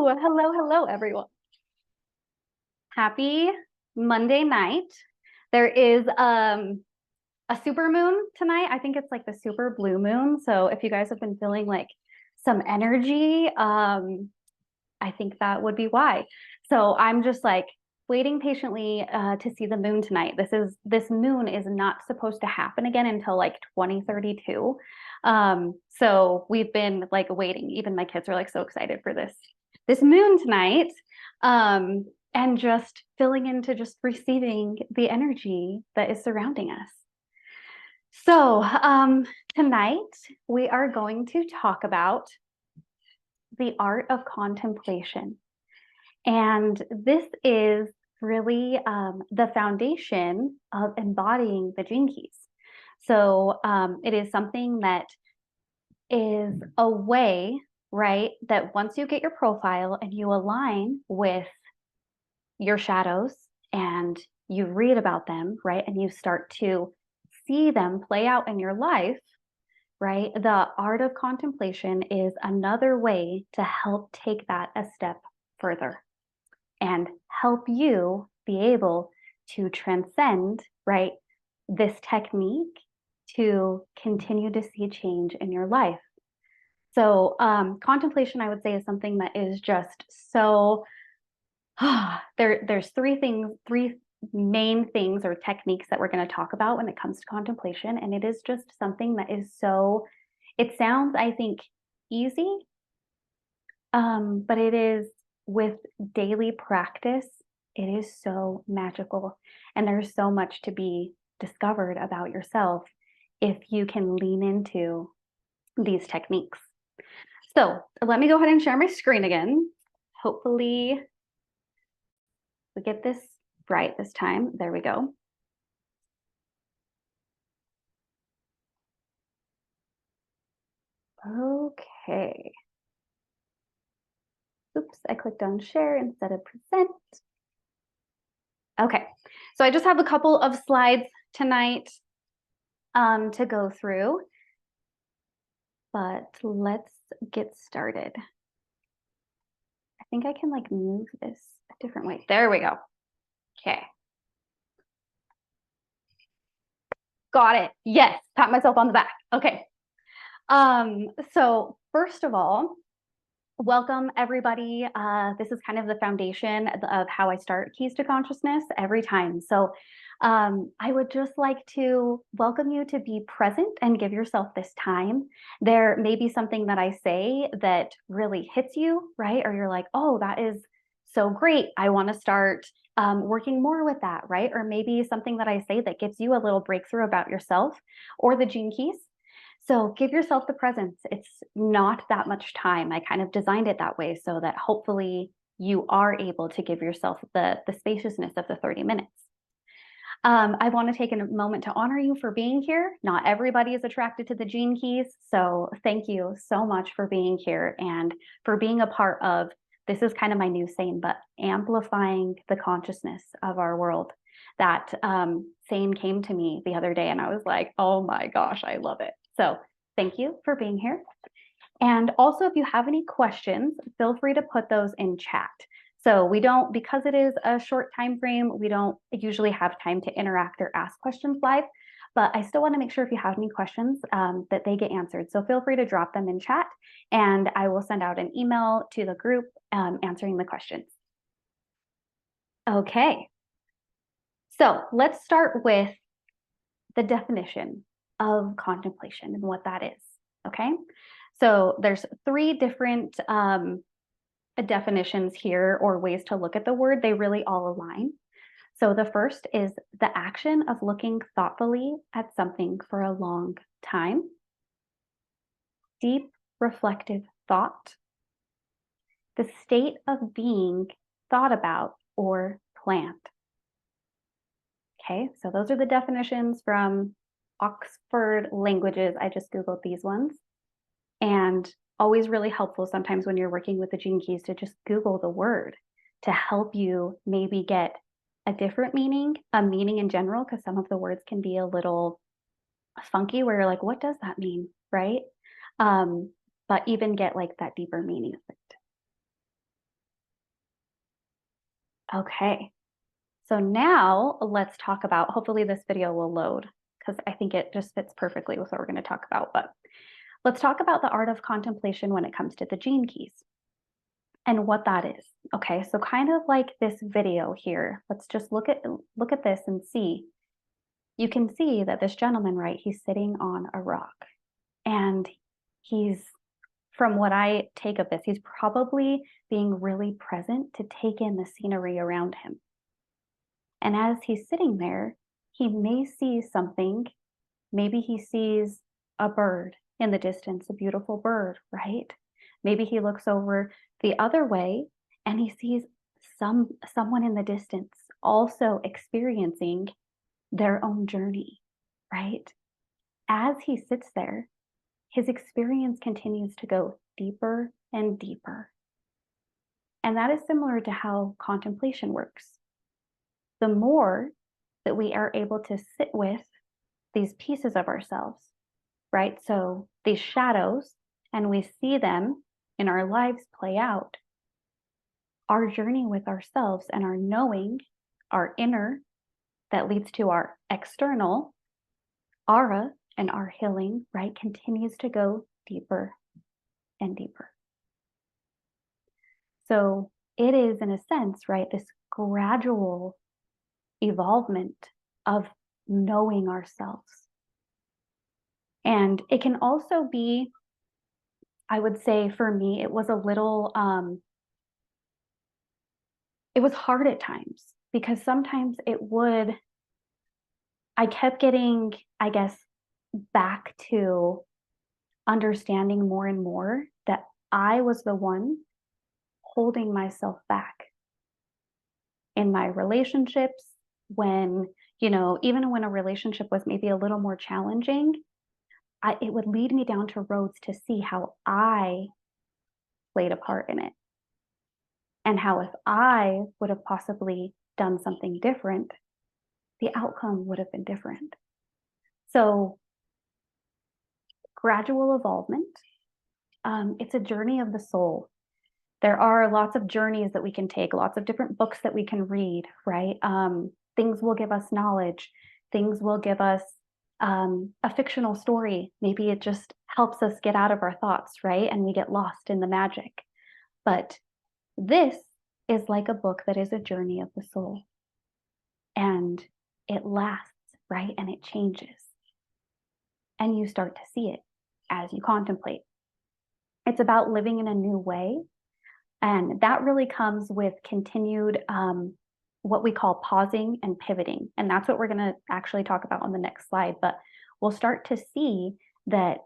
Hello, everyone. Happy Monday night. There is a super moon tonight. I think it's like the super blue moon. So if you guys have been feeling like some energy, I think that would be why. So I'm just like waiting patiently to see the moon tonight. This moon is not supposed to happen again until like 2032. So we've been like waiting. Even my kids are like so excited for this moon tonight. And just filling into just receiving the energy that is surrounding us. So tonight we are going to talk about the art of contemplation. And this is really the foundation of embodying the Gene Keys. So it is something that is a way, right, that once you get your profile and you align with your shadows and you read about them, right, and you start to see them play out in your life, right, the art of contemplation is another way to help take that a step further and help you be able to transcend, right, this technique to continue to see change in your life. So contemplation, I would say, is something that is just so, there's three main things or techniques that we're going to talk about when it comes to contemplation. And it is just something that is so, it sounds, I think, easy, but it is, with daily practice, it is so magical. And there's so much to be discovered about yourself if you can lean into these techniques. So let me go ahead and share my screen again. Hopefully we get this right this time. There we go. Okay. Oops, I clicked on share instead of present. Okay, so I just have a couple of slides tonight to go through, but let's get started. I think I can like move this a different way. There we go. Okay. Got it. Yes, pat myself on the back. Okay. So first of all, welcome everybody. This is kind of the foundation of how I start Keys to Consciousness every time. So I would just like to welcome you to be present and give yourself this time. There may be something that I say that really hits you, right? Or you're like, oh, that is so great. I want to start working more with that, right? Or maybe something that I say that gives you a little breakthrough about yourself or the Gene Keys. So give yourself the presence. It's not that much time. I kind of designed it that way so that hopefully you are able to give yourself the spaciousness of the 30 minutes. I want to take a moment to honor you for being here. Not everybody is attracted to the Gene Keys. So thank you so much for being here and for being a part of, this is kind of my new saying, but amplifying the consciousness of our world. That saying came to me the other day and I was like, oh my gosh, I love it. So thank you for being here. And also, if you have any questions, feel free to put those in chat. So we don't, because it is a short time frame, we don't usually have time to interact or ask questions live, but I still want to make sure if you have any questions that they get answered. So feel free to drop them in chat and I will send out an email to the group answering the questions. Okay. So let's start with the definition of contemplation and what that is, okay? So there's three different definitions here or ways to look at the word. They really all align. So the first is the action of looking thoughtfully at something for a long time. Deep reflective thought. The state of being thought about or planned. Okay, so those are the definitions from Oxford Languages. I just Googled these ones. And always really helpful sometimes when you're working with the Gene Keys to just Google the word to help you maybe get a different meaning, a meaning in general, because some of the words can be a little funky where you're like, what does that mean, right? But even get like that deeper meaning of it. Okay. So now let's talk about, hopefully this video will load because I think it just fits perfectly with what we're going to talk about. But let's talk about the art of contemplation when it comes to the gene keys and what that is. Okay, so kind of like this video here, let's just look at this and see. You can see that this gentleman, right, he's sitting on a rock, and he's, from what I take of this, he's probably being really present to take in the scenery around him. And as he's sitting there, he may see something. Maybe he sees a bird in the distance, a beautiful bird, right? Maybe he looks over the other way and he sees someone in the distance also experiencing their own journey, right? As he sits there, his experience continues to go deeper and deeper. And that is similar to how contemplation works. The more that we are able to sit with these pieces of ourselves, right? So these shadows, and we see them in our lives play out, our journey with ourselves and our knowing, our inner, that leads to our external aura and our healing, right, continues to go deeper and deeper. So it is, in a sense, right, this gradual evolvement of knowing ourselves. And it can also be, I would say for me, it was a little, it was hard at times because sometimes I kept getting, I guess, back to understanding more and more that I was the one holding myself back in my relationships when, even when a relationship was maybe a little more challenging, it would lead me down to roads to see how I played a part in it. And how if I would have possibly done something different, the outcome would have been different. So gradual evolvement, it's a journey of the soul. There are lots of journeys that we can take, lots of different books that we can read, right? Things will give us knowledge. Things will give us a fictional story. Maybe it just helps us get out of our thoughts, right? And we get lost in the magic. But this is like a book that is a journey of the soul. And it lasts, right? And it changes. And you start to see it as you contemplate. It's about living in a new way. And that really comes with continued, what we call pausing and pivoting. And that's what we're going to actually talk about on the next slide. But we'll start to see that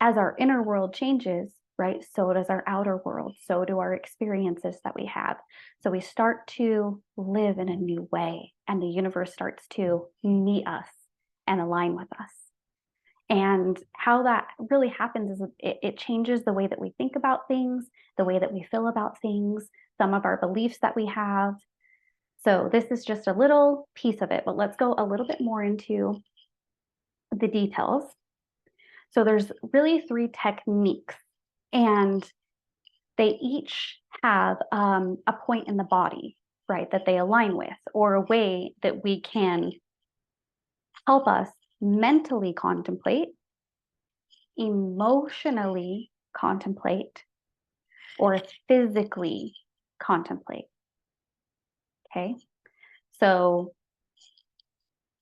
as our inner world changes, right, so does our outer world. So do our experiences that we have. So we start to live in a new way, and the universe starts to meet us and align with us. And how that really happens is it changes the way that we think about things, the way that we feel about things, some of our beliefs that we have. So this is just a little piece of it, but let's go a little bit more into the details. So there's really 3 techniques, and they each have a point in the body, right, that they align with, or a way that we can help us mentally contemplate, emotionally contemplate, or physically contemplate. Okay, so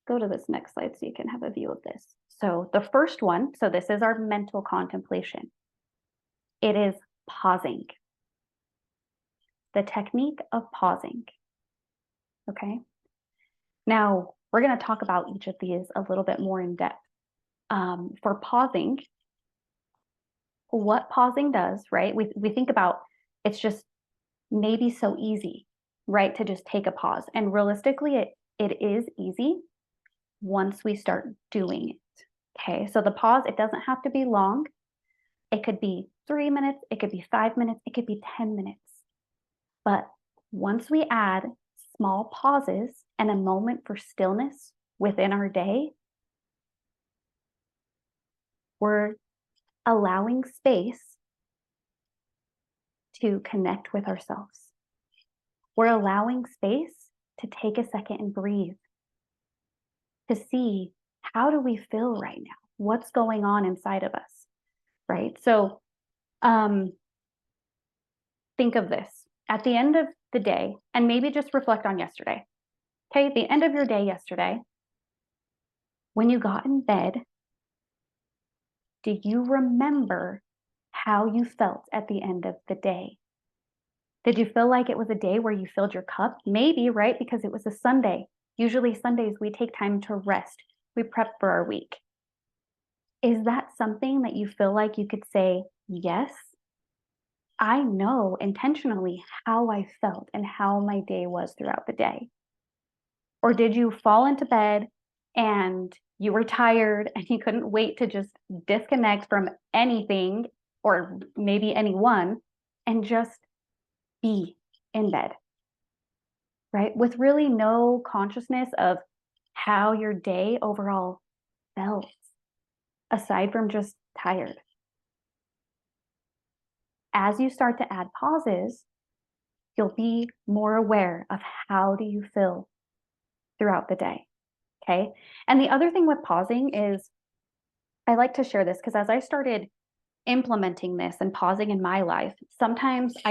go to this next slide so you can have a view of this. So the first one, so this is our mental contemplation. It is pausing. The technique of pausing. Okay, now we're going to talk about each of these a little bit more in depth. For pausing, what pausing does, right? We think about, it's just maybe so easy, right, to just take a pause. And realistically, it is easy once we start doing it. Okay, so the pause, it doesn't have to be long. It could be 3 minutes, it could be 5 minutes, it could be 10 minutes. But once we add small pauses and a moment for stillness within our day, we're allowing space to connect with ourselves. We're allowing space to take a second and breathe, to see, how do we feel right now? What's going on inside of us, right? So think of this at the end of the day, and maybe just reflect on yesterday. Okay, the end of your day yesterday, when you got in bed, do you remember how you felt at the end of the day? Did you feel like it was a day where you filled your cup? Maybe, right? Because it was a Sunday. Usually Sundays, we take time to rest. We prep for our week. Is that something that you feel like you could say, yes, I know intentionally how I felt and how my day was throughout the day? Or did you fall into bed and you were tired and you couldn't wait to just disconnect from anything or maybe anyone and just be in bed, right? With really no consciousness of how your day overall felt, aside from just tired. As you start to add pauses, you'll be more aware of how do you feel throughout the day, okay? And the other thing with pausing is, I like to share this because as I started implementing this and pausing in my life, sometimes I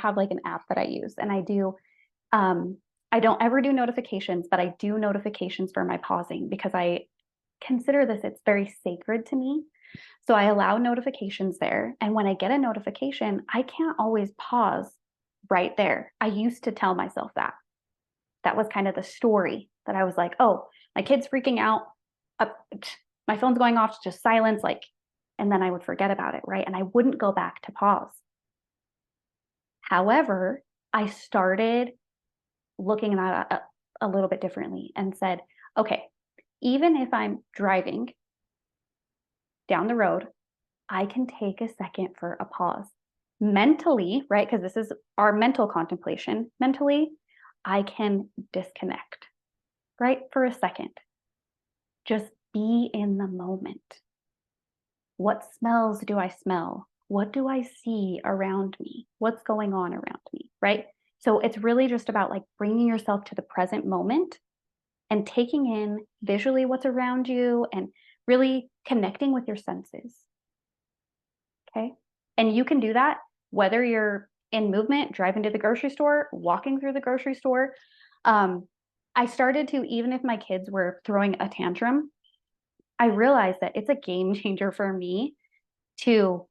have like an app that I use, and I don't ever do notifications, but I do notifications for my pausing because I consider this, it's very sacred to me. So I allow notifications there. And when I get a notification, I can't always pause right there. I used to tell myself that. That was kind of the story that I was like, oh, my kid's freaking out. Uh, my phone's going off, just silence, like, and then I would forget about it, right? And I wouldn't go back to pause. However, I started looking at that a little bit differently and said, okay, even if I'm driving down the road, I can take a second for a pause. Mentally, right? Because this is our mental contemplation. Mentally, I can disconnect, right? For a second. Just be in the moment. What smells do I smell? What do I see around me? What's going on around me, right? So it's really just about like bringing yourself to the present moment and taking in visually what's around you and really connecting with your senses. Okay. And you can do that whether you're in movement, driving to the grocery store, walking through the grocery store. I started to, even if my kids were throwing a tantrum, I realized that it's a game changer for me to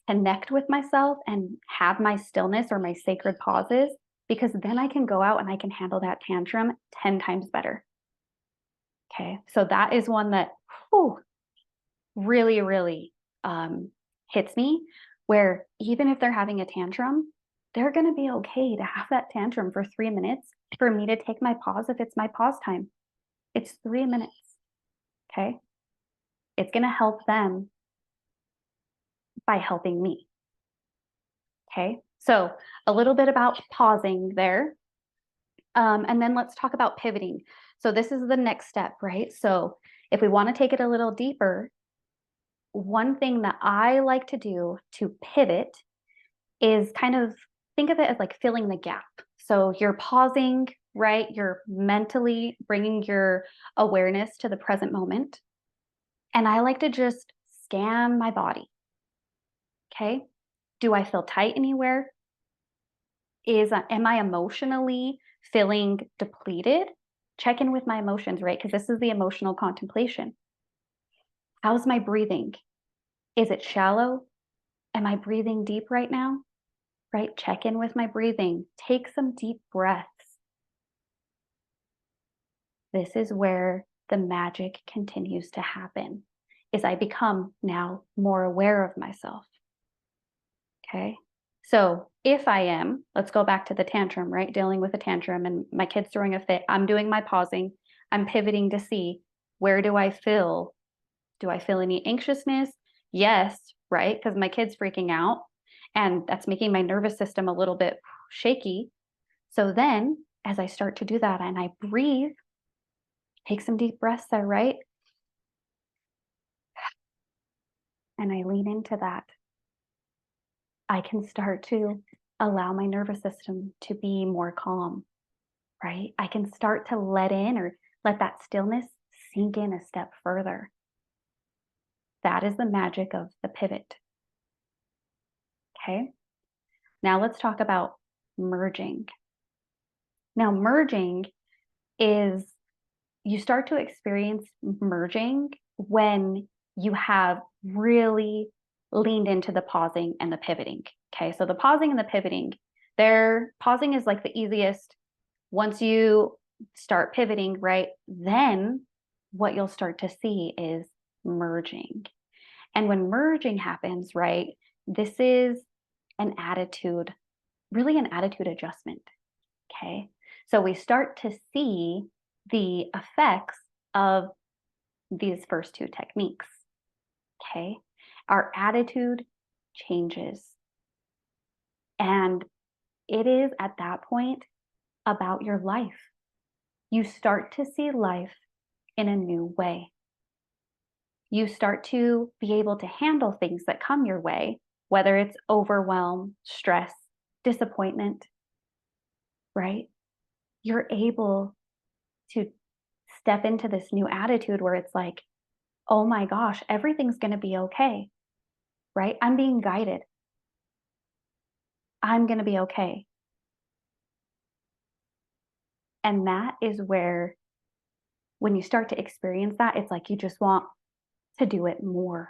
connect with myself and have my stillness or my sacred pauses, because then I can go out and I can handle that tantrum 10 times better. Okay. So that is one that really, really hits me, where even if they're having a tantrum, they're going to be okay to have that tantrum for 3 minutes, for me to take my pause if it's my pause time. It's 3 minutes. Okay. It's going to help them by helping me. Okay. So a little bit about pausing there. And then let's talk about pivoting. So this is the next step, right? So if we want to take it a little deeper, one thing that I like to do to pivot is kind of think of it as like filling the gap. So you're pausing, right? You're mentally bringing your awareness to the present moment. And I like to just scan my body. Okay. Do I feel tight anywhere? Am I emotionally feeling depleted? Check in with my emotions, right? Because this is the emotional contemplation. How's my breathing? Is it shallow? Am I breathing deep right now? Right? Check in with my breathing. Take some deep breaths. This is where the magic continues to happen, is I become now more aware of myself. Okay. So if I am, let's go back to the tantrum, right? Dealing with a tantrum and my kid's throwing a fit. I'm doing my pausing. I'm pivoting to see, where do I feel? Do I feel any anxiousness? Yes, right? Because my kid's freaking out and that's making my nervous system a little bit shaky. So then as I start to do that and I breathe, take some deep breaths there, right? And I lean into that. I can start to allow my nervous system to be more calm, right? I can start to let in or let that stillness sink in a step further. That is the magic of the pivot. Okay. Now let's talk about merging. Now, merging is you start to experience merging when you have really leaned into the pausing and the pivoting. Okay. So the pausing and the pivoting, pausing is like the easiest. Once you start pivoting, right, then what you'll start to see is merging. And when merging happens, right, this is an attitude, really an attitude adjustment. Okay. So we start to see the effects of these first two techniques. Okay. Our attitude changes. And it is at that point about your life. You start to see life in a new way. You start to be able to handle things that come your way, whether it's overwhelm, stress, disappointment, right? You're able to step into this new attitude where it's like, oh my gosh, everything's going to be okay, right? I'm being guided. I'm going to be okay. And that is where, when you start to experience that, it's like you just want to do it more,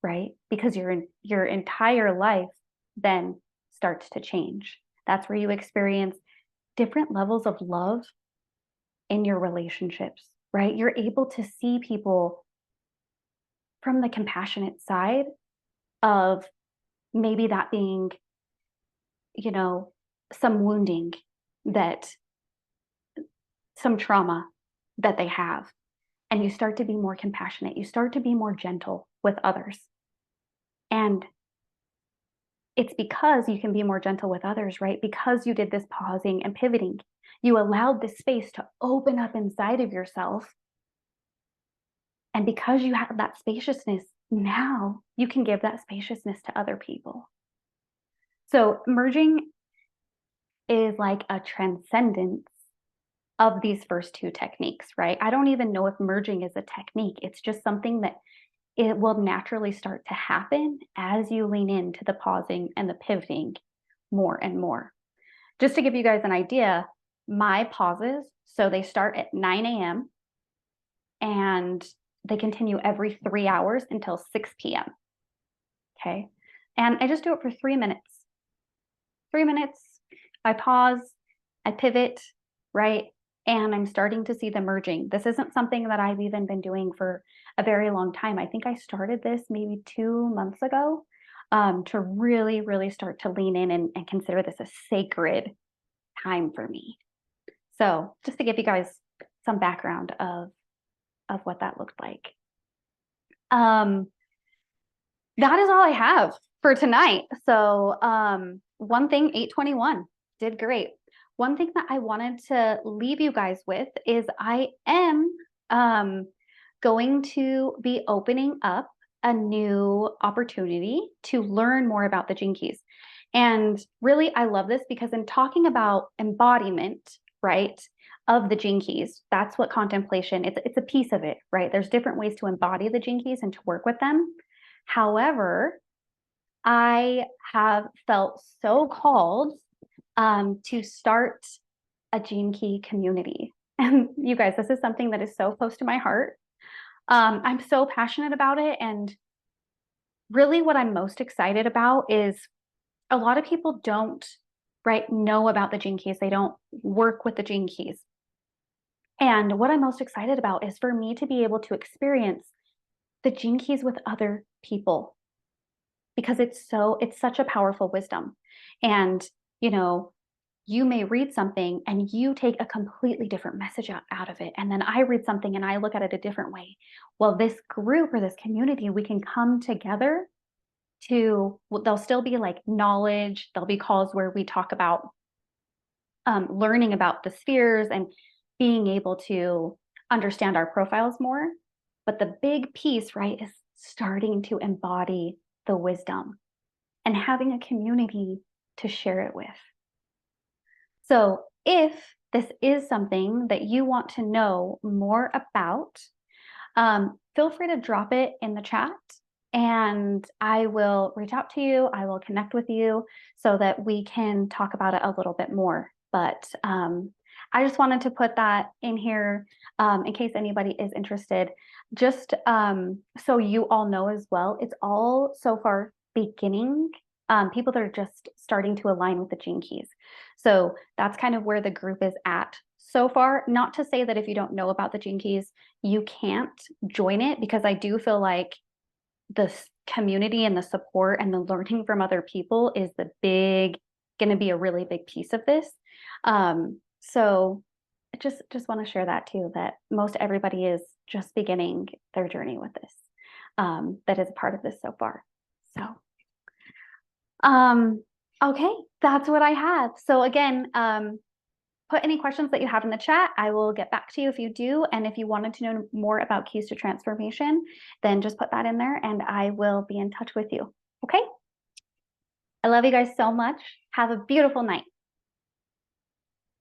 right? Because your entire life then starts to change. That's where you experience different levels of love in your relationships, right? You're able to see people from the compassionate side of maybe that being, some wounding, that some trauma that they have. And you start to be more compassionate. You start to be more gentle with others. And it's because you can be more gentle with others, right? Because you did this pausing and pivoting. You allowed this space to open up inside of yourself. And because you have that spaciousness, now you can give that spaciousness to other people. So merging is like a transcendence of these first two techniques, right? I don't even know if merging is a technique. It's just something that it will naturally start to happen as you lean into the pausing and the pivoting more and more. Just to give you guys an idea, my pauses, so they start at 9 a.m. and they continue every 3 hours until 6 p.m. Okay. And I just do it for 3 minutes. 3 minutes, I pause, I pivot, right? And I'm starting to see the merging. This isn't something that I've even been doing for a very long time. I think I started this maybe 2 months ago, to really, really start to lean in and consider this a sacred time for me. So just to give you guys some background of what that looked like. That is all I have for tonight. So one thing, 821, did great. One thing that I wanted to leave you guys with is I am going to be opening up a new opportunity to learn more about the Gene Keys. And really, I love this because in talking about embodiment, right, of the Gene Keys, that's what contemplation, it's a piece of it, right? There's different ways to embody the Gene Keys and to work with them. However, I have felt so called to start a Gene Key community. And you guys, this is something that is so close to my heart. I'm so passionate about it. And really what I'm most excited about is a lot of people don't, right, know about the Gene Keys. They don't work with the Gene Keys. And what I'm most excited about is for me to be able to experience the Gene Keys with other people, because it's such a powerful wisdom. And, you may read something and you take a completely different message out of it. And then I read something and I look at it a different way. Well, this group or this community, we can come together there'll still be like knowledge. There'll be calls where we talk about learning about the spheres and being able to understand our profiles more. But the big piece, right, is starting to embody the wisdom and having a community to share it with. So if this is something that you want to know more about, feel free to drop it in the chat and I will reach out to you. I will connect with you so that we can talk about it a little bit more. But I just wanted to put that in here in case anybody is interested, just so you all know as well. It's all so far beginning, people that are just starting to align with the gene keys. So that's kind of where the group is at so far. Not to say that if you don't know about the gene keys, you can't join it, because I do feel like the community and the support and the learning from other people is going to be a really big piece of this. So I just want to share that too, that most everybody is just beginning their journey with this, that is a part of this so far. So, okay, that's what I have. So again, put any questions that you have in the chat. I will get back to you if you do. And if you wanted to know more about keys to transformation, then just put that in there and I will be in touch with you. Okay? I love you guys so much. Have a beautiful night.